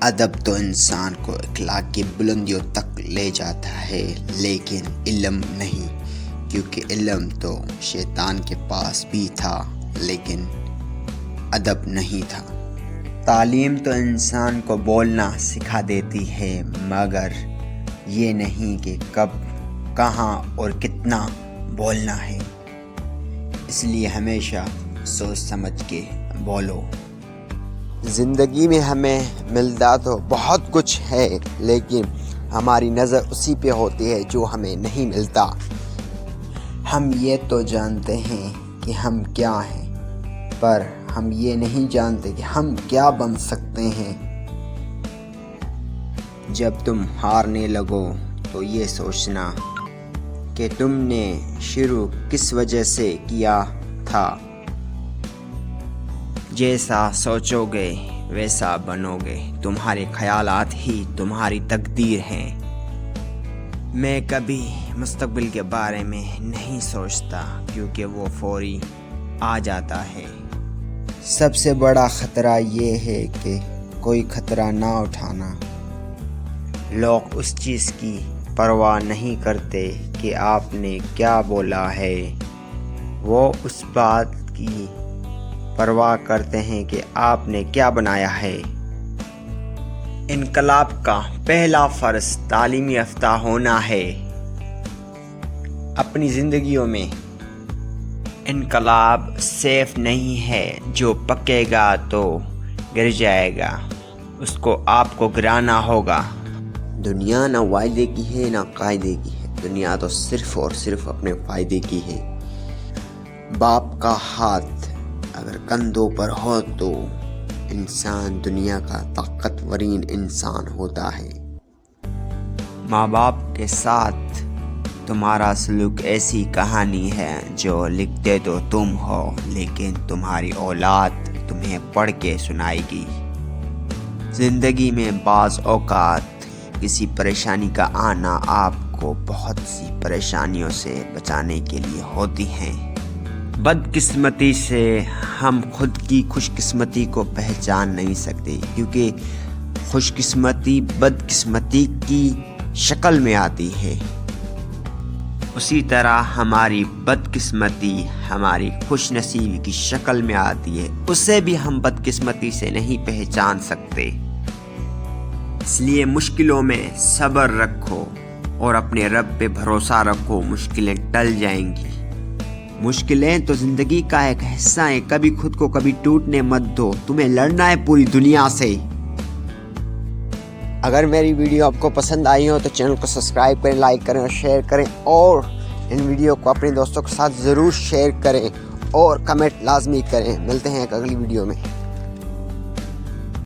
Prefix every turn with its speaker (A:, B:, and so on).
A: ادب تو انسان کو اخلاق کی بلندیوں تک لے جاتا ہے، لیکن علم نہیں، کیونکہ علم تو شیطان کے پاس بھی تھا لیکن ادب نہیں تھا۔ تعلیم تو انسان کو بولنا سکھا دیتی ہے، مگر یہ نہیں کہ کب، کہاں اور کتنا بولنا ہے۔ اس لیے ہمیشہ سوچ سمجھ کے بولو۔ زندگی میں ہمیں ملتا تو بہت کچھ ہے، لیکن ہماری نظر اسی پہ ہوتی ہے جو ہمیں نہیں ملتا۔ ہم یہ تو جانتے ہیں کہ ہم کیا ہیں، پر ہم یہ نہیں جانتے کہ ہم کیا بن سکتے ہیں۔ جب تم ہارنے لگو تو یہ سوچنا کہ تم نے شروع کس وجہ سے کیا تھا۔ جیسا سوچو گے ویسا بنو گے، تمہارے خیالات ہی تمہاری تقدیر ہیں۔ میں کبھی مستقبل کے بارے میں نہیں سوچتا، کیونکہ وہ فوری آ جاتا ہے۔ سب سے بڑا خطرہ یہ ہے کہ کوئی خطرہ نہ اٹھانا۔ لوگ اس چیز کی پرواہ نہیں کرتے کہ آپ نے کیا بولا ہے، وہ اس بات کی پرواہ کرتے ہیں کہ آپ نے کیا بنایا ہے۔ انقلاب کا پہلا فرض تعلیم یافتہ ہونا ہے۔ اپنی زندگیوں میں انقلاب سیف نہیں ہے، جو پکے گا تو گر جائے گا، اس کو آپ کو گرانا ہوگا۔ دنیا نہ وعدے کی ہے نہ قاعدے کی ہے، دنیا تو صرف اور صرف اپنے فائدے کی ہے۔ باپ کا ہاتھ اگر کندھوں پر ہو تو انسان دنیا کا طاقتورین انسان ہوتا ہے۔ ماں باپ کے ساتھ تمہارا سلوک ایسی کہانی ہے جو لکھتے تو تم ہو، لیکن تمہاری اولاد تمہیں پڑھ کے سنائے گی۔ زندگی میں بعض اوقات کسی پریشانی کا آنا آپ کو بہت سی پریشانیوں سے بچانے کے لیے ہوتی ہیں۔ بدقسمتی سے ہم خود کی خوش قسمتی کو پہچان نہیں سکتے، کیونکہ خوش قسمتی بدقسمتی کی شکل میں آتی ہے، اسی طرح ہماری بدقسمتی ہماری خوش نصیبی کی شکل میں آتی ہے، اسے بھی ہم بدقسمتی سے نہیں پہچان سکتے۔ اس لیے مشکلوں میں صبر رکھو اور اپنے رب پہ بھروسہ رکھو، مشکلیں ٹل جائیں گی۔ مشکلیں تو زندگی کا ایک حصہ ہیں، کبھی خود کو کبھی ٹوٹنے مت دو، تمہیں لڑنا ہے پوری دنیا سے۔ اگر میری ویڈیو آپ کو پسند آئی ہو تو چینل کو سبسکرائب کریں، لائک کریں اور شیئر کریں، اور ان ویڈیو کو اپنے دوستوں کے ساتھ ضرور شیئر کریں اور کمنٹ لازمی کریں۔ ملتے ہیں ایک اگلی ویڈیو میں۔